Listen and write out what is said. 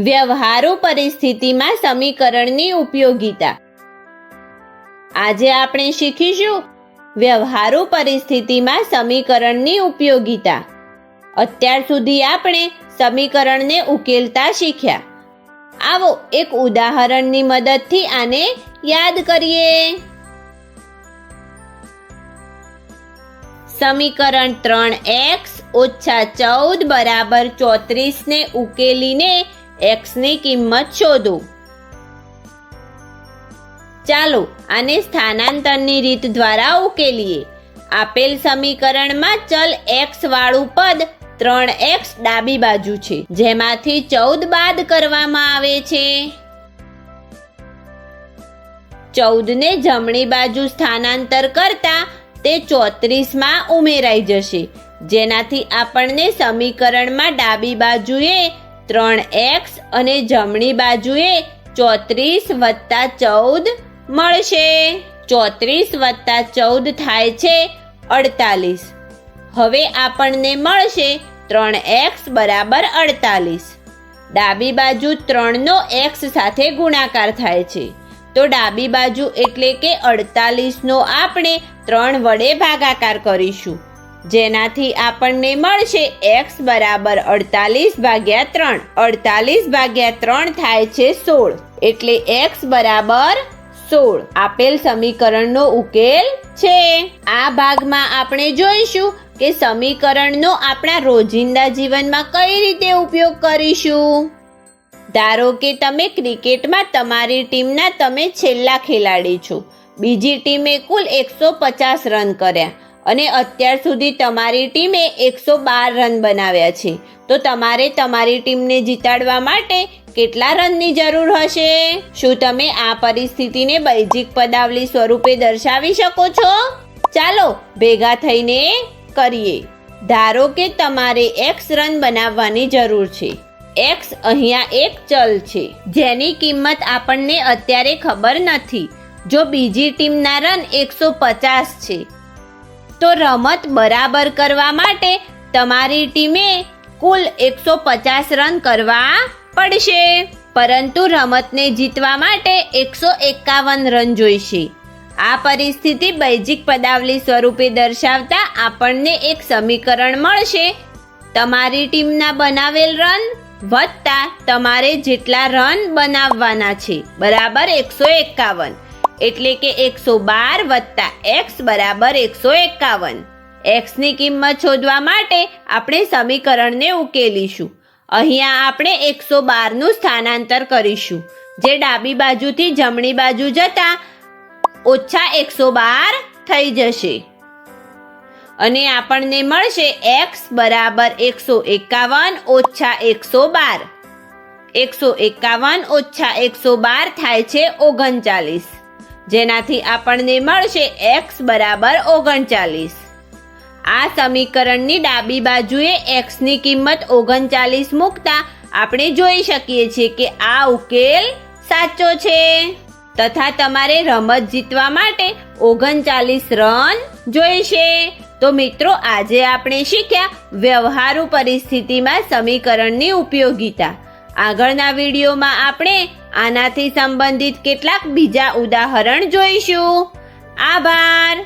વ્યવહારુ પરિસ્થિતિમાં સમીકરણની ઉપયોગિતા. આજે આપણે શીખીશું વ્યવહારુ પરિસ્થિતિમાં સમીકરણની ઉપયોગિતા. અત્યાર સુધી આપણે સમીકરણને ઉકેલતા શીખ્યા. આવો એક ઉદાહરણની મદદથી આને યાદ કરીએ. સમીકરણ 3x ઓછા 14 બરાબર 34 ને ઉકેલીને x ની કિંમત શોધો. ચાલો આને સ્થાનાંતરની રીત દ્વારા ઉકેલીએ. આપેલ સમીકરણમાં ચલ x વાળું પદ 3x ડાબી બાજુ છે, જેમાંથી 14 બાદ કરવામાં આવે છે. 14 ને જમણી બાજુ સ્થાનાંતર કરતા તે 34 માં ઉમેરાઈ જશે, જેનાથી આપણને સમીકરણમાં ડાબી બાજુએ 3x અને જમણી બાજુએ 34 વત્તા 14 મળશે. 34 વત્તા 14 થાય છે 48. હવે આપણને મળશે 3x બરાબર 48. ડાબી બાજુ 3 નો x સાથે ગુણાકાર થાય છે, તો ડાબી બાજુ એટલે કે 48 નો આપણે 3 વડે ભાગાકાર કરીશું, જેનાથી આપણને મળશે x બરાબર 48 ભાગ્યા 3. 48 ભાગ્યા 3 થાય છે 16, એટલે x બરાબર 16 આપેલ સમીકરણનો ઉકેલ છે. આ ભાગમાં આપણે જોઈશું કે સમીકરણનો આપણા રોજિંદા જીવનમાં કઈ રીતે ઉપયોગ કરીશું. ધારો કે તમે ક્રિકેટમાં તમારી ટીમના તમે છેલ્લા ખેલાડી છો. બીજી ટીમે કુલ 150 રન કર્યા અને અત્યાર સુધી તમારી ટીમે 112 રન બનાવ્યા છે. તો તમારે તમારી ટીમને જીતાડવા માટે કેટલા રનની જરૂર હશે? શું તમે આ પરિસ્થિતિને બૈજિક પદાવલી સ્વરૂપે દર્શાવી શકો છો? ચાલો ભેગા થઈને કરીએ. ધારો કે તમારે x રન બનાવવાની જરૂર છે. x અહીંયા એક ચલ છે, જેની કિંમત આપણને અત્યારે ખબર નથી. જો બીજી ટીમના રન 150 છે, તો રમત બરાબર કરવા માટે તમારી ટીમે કુલ 150 રન કરવા પડશે, પરંતુ રમતને જીતવા માટે 151 રન જોઈશે. આ પરિસ્થિતિ બૈજિક પદાવલી સ્વરૂપે દર્શાવતા આપણને એક સમીકરણ મળશે. તમારી ટીમના બનાવેલ રન વત્તા તમારે જેટલા રન બનાવવાના છે બરાબર 151, એટલે કે 112 વત્તા x બરાબર 151. x ની કિંમત શોધવા માટે આપણે સમીકરણને ઉકેલીશું. અહીંયા આપણે 112 નું સ્થાનાંતર કરીશું, જે ડાબી બાજુથી જમણી બાજુ જતા ઓછા 112 થઈ જશે અને આપણને મળશે x બરાબર 151 ઓછા 112. 151 ઓછા 112 થાય છે 39, જેનાથી આપણને મળશે x બરાબર 39. આ સમીકરણની ડાબી બાજુએ x ની કિંમત 39 મૂકતા આપણે જોઈ શકીએ છીએ કે આ ઉકેલ સાચો છે. તથા તમારે રમત જીતવા માટે 39 રન જોઈશે. તો મિત્રો, આજે આપણે શીખ્યા વ્યવહારુ પરિસ્થિતિમાં સમીકરણની ઉપયોગિતા. આગળના વિડીયોમાં આપણે આનાથી સંબંધિત કેટલાક બીજા ઉદાહરણ જોઈશું. આભાર.